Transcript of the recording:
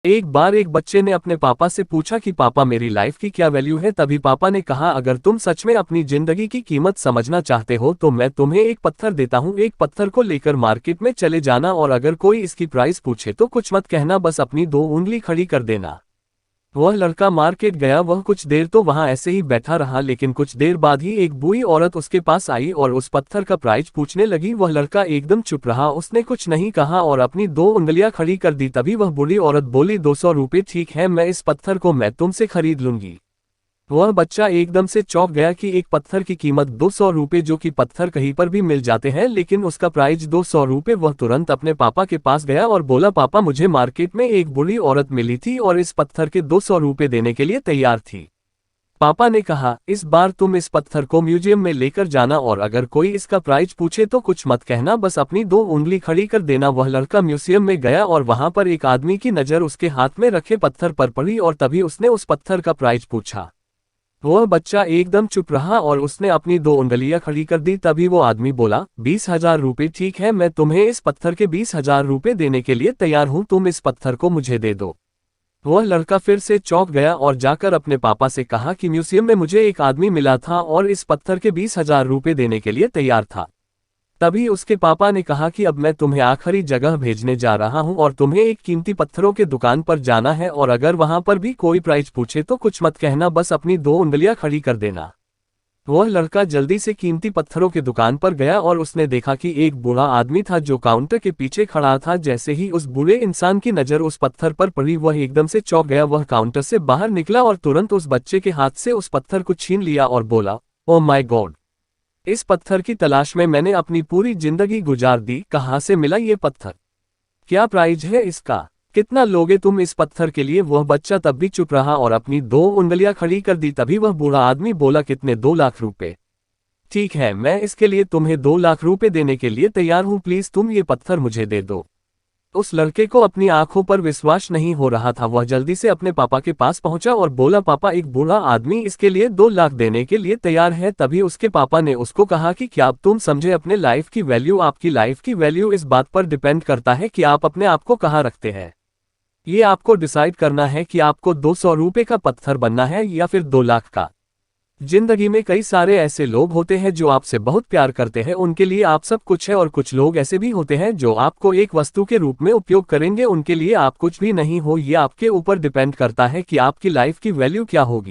एक बार एक बच्चे ने अपने पापा से पूछा कि पापा मेरी लाइफ की क्या वैल्यू है। तभी पापा ने कहा, अगर तुम सच में अपनी जिंदगी की कीमत समझना चाहते हो तो मैं तुम्हें एक पत्थर देता हूँ। एक पत्थर को लेकर मार्केट में चले जाना और अगर कोई इसकी प्राइस पूछे तो कुछ मत कहना, बस अपनी दो उंगली खड़ी कर देना। वह लड़का मार्केट गया। वह कुछ देर तो वहां ऐसे ही बैठा रहा, लेकिन कुछ देर बाद ही एक बूढ़ी औरत उसके पास आई और उस पत्थर का प्राइस पूछने लगी। वह लड़का एकदम चुप रहा, उसने कुछ नहीं कहा और अपनी दो उंगलियां खड़ी कर दी। तभी वह बूढ़ी औरत बोली, 200 रुपये ठीक है, मैं इस पत्थर को मैं तुमसे खरीद लूंगी। वह बच्चा एकदम से चौंक गया कि एक पत्थर की कीमत 200 रुपये, जो कि पत्थर कहीं पर भी मिल जाते हैं लेकिन उसका प्राइस 200 रुपये। वह तुरंत अपने पापा के पास गया और बोला, पापा मुझे मार्केट में एक बूढ़ी औरत मिली थी और इस पत्थर के 200 रुपये देने के लिए तैयार थी। पापा ने कहा, इस बार तुम इस पत्थर को म्यूजियम में लेकर जाना और अगर कोई इसका प्राइस पूछे तो कुछ मत कहना, बस अपनी दो उंगली खड़ी कर देना। वह लड़का म्यूजियम में गया और वहां पर एक आदमी की नज़र उसके हाथ में रखे पत्थर पर पड़ी और तभी उसने उस पत्थर का प्राइस पूछा। वह बच्चा एकदम चुप रहा और उसने अपनी दो उंगलियां खड़ी कर दी। तभी वो आदमी बोला, 20,000 रुपये ठीक है, मैं तुम्हें इस पत्थर के 20,000 रुपये देने के लिए तैयार हूं, तुम इस पत्थर को मुझे दे दो। वह लड़का फिर से चौंक गया और जाकर अपने पापा से कहा कि म्यूजियम में मुझे एक आदमी मिला था और इस पत्थर के 20,000 रुपये देने के लिए तैयार था। तभी उसके पापा ने कहा कि अब मैं तुम्हें आखिरी जगह भेजने जा रहा हूं और तुम्हें एक कीमती पत्थरों के दुकान पर जाना है और अगर वहां पर भी कोई प्राइस पूछे तो कुछ मत कहना, बस अपनी दो उंगलियां खड़ी कर देना। वह लड़का जल्दी से कीमती पत्थरों की दुकान पर गया और उसने देखा कि एक बूढ़ा आदमी था जो काउंटर के पीछे खड़ा था। जैसे ही उस बूढ़े इंसान की नज़र उस पत्थर पर पड़ी, वह एकदम से चौंक गया। वह काउंटर से बाहर निकला और तुरंत उस बच्चे के हाथ से उस पत्थर को छीन लिया और बोला, ओह माय गॉड, इस पत्थर की तलाश में मैंने अपनी पूरी जिंदगी गुजार दी, कहाँ से मिला ये पत्थर, क्या प्राइस है इसका, कितना लोगे तुम इस पत्थर के लिए। वह बच्चा तब भी चुप रहा और अपनी दो उंगलियां खड़ी कर दी। तभी वह बूढ़ा आदमी बोला, कितने, 2 लाख रुपए ठीक है, मैं इसके लिए तुम्हें 2 लाख रुपए देने के लिए तैयार हूं, प्लीज तुम ये पत्थर मुझे दे दो। उस लड़के को अपनी आंखों पर विश्वास नहीं हो रहा था। वह जल्दी से अपने पापा के पास पहुंचा और बोला, पापा एक बूढ़ा आदमी इसके लिए 2 लाख देने के लिए तैयार है। तभी उसके पापा ने उसको कहा कि क्या अब तुम समझे अपने लाइफ की वैल्यू। आपकी लाइफ की वैल्यू इस बात पर डिपेंड करता है कि आप अपने आप को कहाँ रखते हैं। ये आपको डिसाइड करना है कि आपको 200 रुपये का पत्थर बनना है या फिर 2 लाख का। जिंदगी में कई सारे ऐसे लोग होते हैं जो आपसे बहुत प्यार करते हैं, उनके लिए आप सब कुछ है, और कुछ लोग ऐसे भी होते हैं जो आपको एक वस्तु के रूप में उपयोग करेंगे, उनके लिए आप कुछ भी नहीं हो। ये आपके ऊपर डिपेंड करता है कि आपकी लाइफ की वैल्यू क्या होगी।